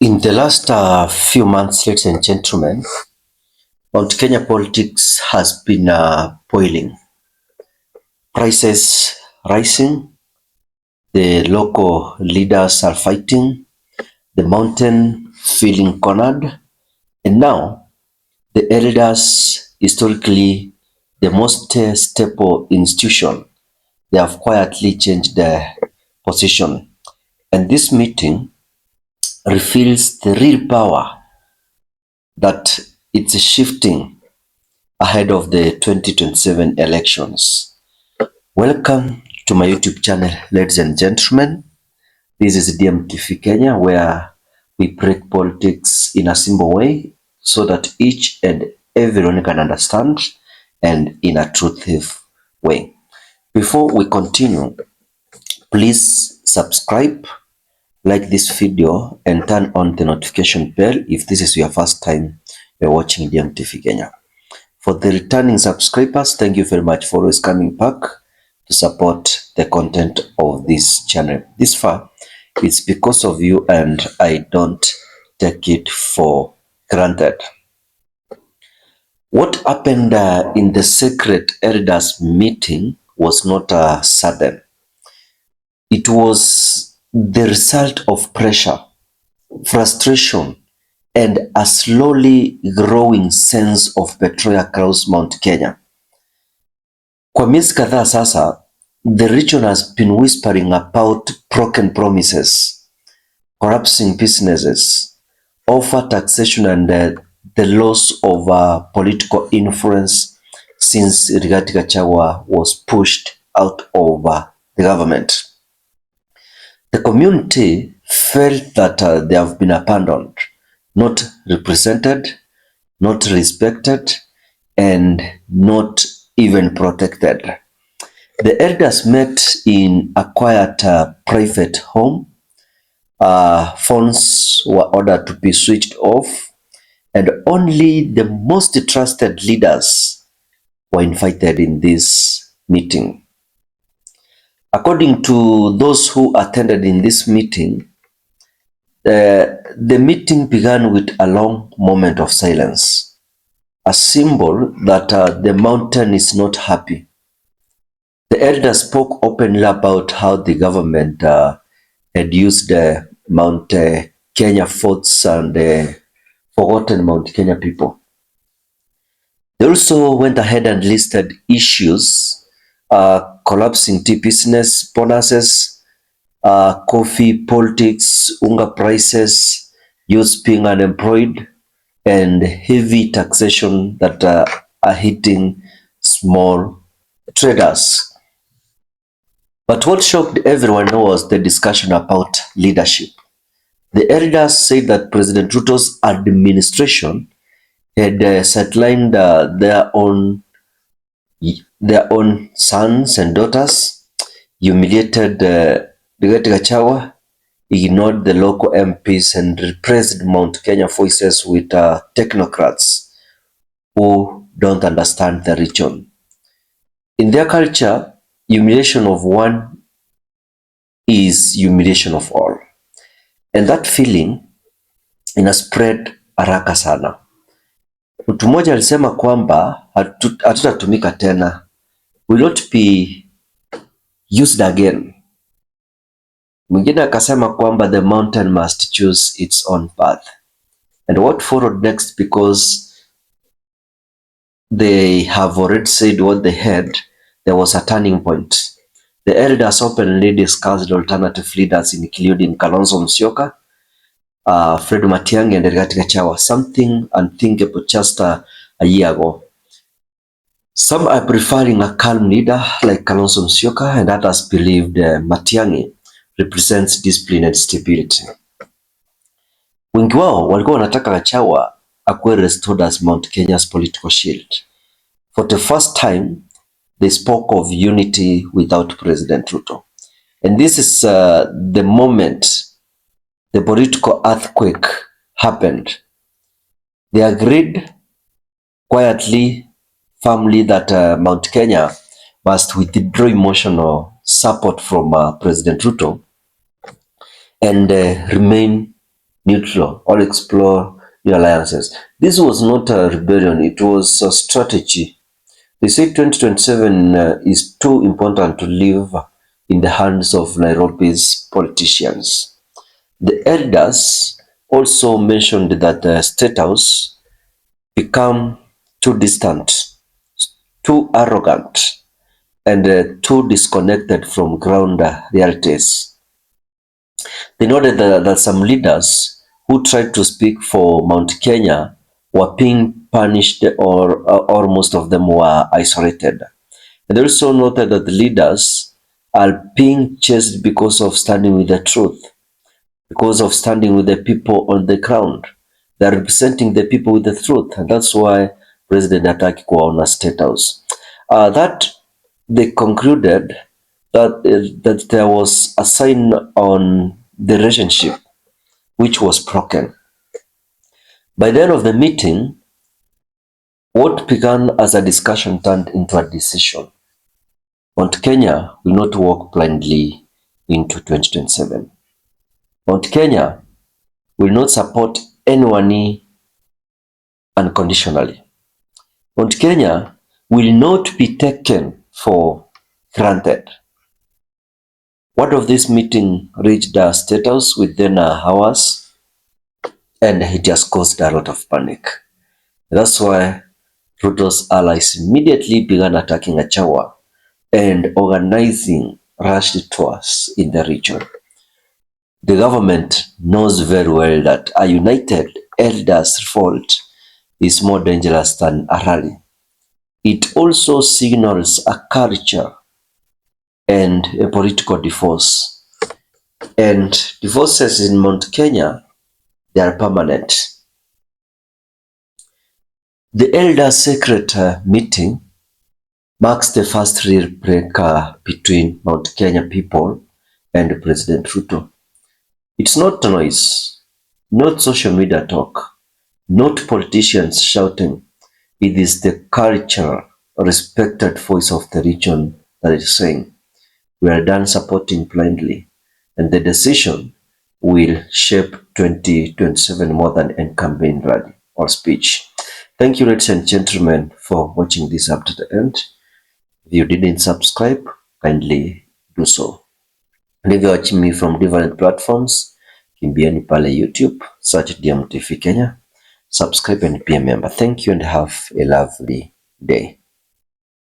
In the last few months, ladies and gentlemen, Mount Kenya politics has been boiling. Prices rising, the local leaders are fighting, the mountain feeling cornered, and now the elders, historically the most stable institution, they have quietly changed their position. And this meeting reveals the real power that it's shifting ahead of the 2027 elections. Welcome to my YouTube channel, ladies and gentlemen. This is DMTV Kenya, where we break politics in a simple way so that each and everyone can understand and in a truthful way. Before we continue, please subscribe, like this video, and turn on the notification bell if this is your first time you're watching DMTV Kenya. For the returning subscribers, thank you very much for always coming back to support the content of this channel. This far, it's because of you and I don't take it for granted. What happened in the secret elders meeting was not sudden. It was the result of pressure, frustration, and a slowly growing sense of betrayal across Mount Kenya. Kwa miezi kadhaa sasa, the region has been whispering about broken promises, collapsing businesses, over taxation and the loss of political influence since Rigathi Gachagua was pushed out of the government. The community felt that they have been abandoned, not represented, not respected, and not even protected. The elders met in a quiet private home. Phones were ordered to be switched off, and only the most trusted leaders were invited in this meeting. According to those who attended in this meeting, the meeting began with a long moment of silence, a symbol that the mountain is not happy. The elders spoke openly about how the government had used Mount Kenya forts and forgotten Mount Kenya people. They also went ahead and listed issues, collapsing tea business, bonuses, coffee politics, unga prices, youth being unemployed, and heavy taxation that are hitting small traders. But what shocked everyone was the discussion about leadership. The elders said that President Ruto's administration had sidelined their own sons and daughters, humiliated Rigathi Gachagua, ignored the local MPs, and replaced Mount Kenya voices with technocrats who don't understand the region. In their culture, humiliation of one is humiliation of all. And that feeling ina spread haraka sana. Mtu mmoja alisema kwamba hatutatumika tena, will not be used again. Mwingine akasema kwamba the mountain must choose its own path. And what followed next, because they have already said what they had, there was a turning point. The elders openly discussed alternative leaders, including Kalonzo Musyoka, Fred Matiang'i, and Rigathi Gachagua, something unthinkable just a year ago. Some are preferring a calm leader like Kalonzo Musyoka, and others believed Matiang'i represents discipline and stability. Wengi wao walikuwa wanataka Gachagua akuwe restored as Mount Kenya's political shield. For the first time, they spoke of unity without President Ruto. And this is the moment the political earthquake happened. They agreed quietly, firmly, that Mount Kenya must withdraw emotional support from President Ruto and remain neutral or explore new alliances. This was not a rebellion, it was a strategy. They said 2027 is too important to leave in the hands of Nairobi's politicians. The elders also mentioned that the State House become too distant, too arrogant, and too disconnected from ground realities. They noted that some leaders who tried to speak for Mount Kenya were being punished, or most of them were isolated. And they also noted that the leaders are being chased because of standing with the truth, because of standing with the people on the ground. They are representing the people with the truth, and that's why President ataki kuwaona State House. That they concluded that there was a sign on the relationship which was broken. By the end of the meeting, what began as a discussion turned into a decision. Mount Kenya will not walk blindly into 2027. Mount Kenya will not support anyone unconditionally. Mount Kenya will not be taken for granted. Word of this meeting reached the State House within hours, and it just caused a lot of panic. That's why Ruto's allies immediately began attacking Achawa and organizing rushed tours in the region. The government knows very well that a united elders revolt is more dangerous than a rally. It also signals a culture and a political divorce. And divorces in Mount Kenya, they are permanent. The Elder Secret meeting marks the first real break between Mount Kenya people and President Ruto. It's not noise, not social media talk, not politicians shouting. It is the cultural, respected voice of the region that is saying, we are done supporting blindly, and the decision will shape 2027 more than any campaign rally or speech. Thank you, ladies and gentlemen, for watching this up to the end. If you didn't subscribe, kindly do so. And if you're watching me from different platforms, kimbieni pale YouTube, search DMTV Kenya, subscribe and be a member. Thank you and have a lovely day.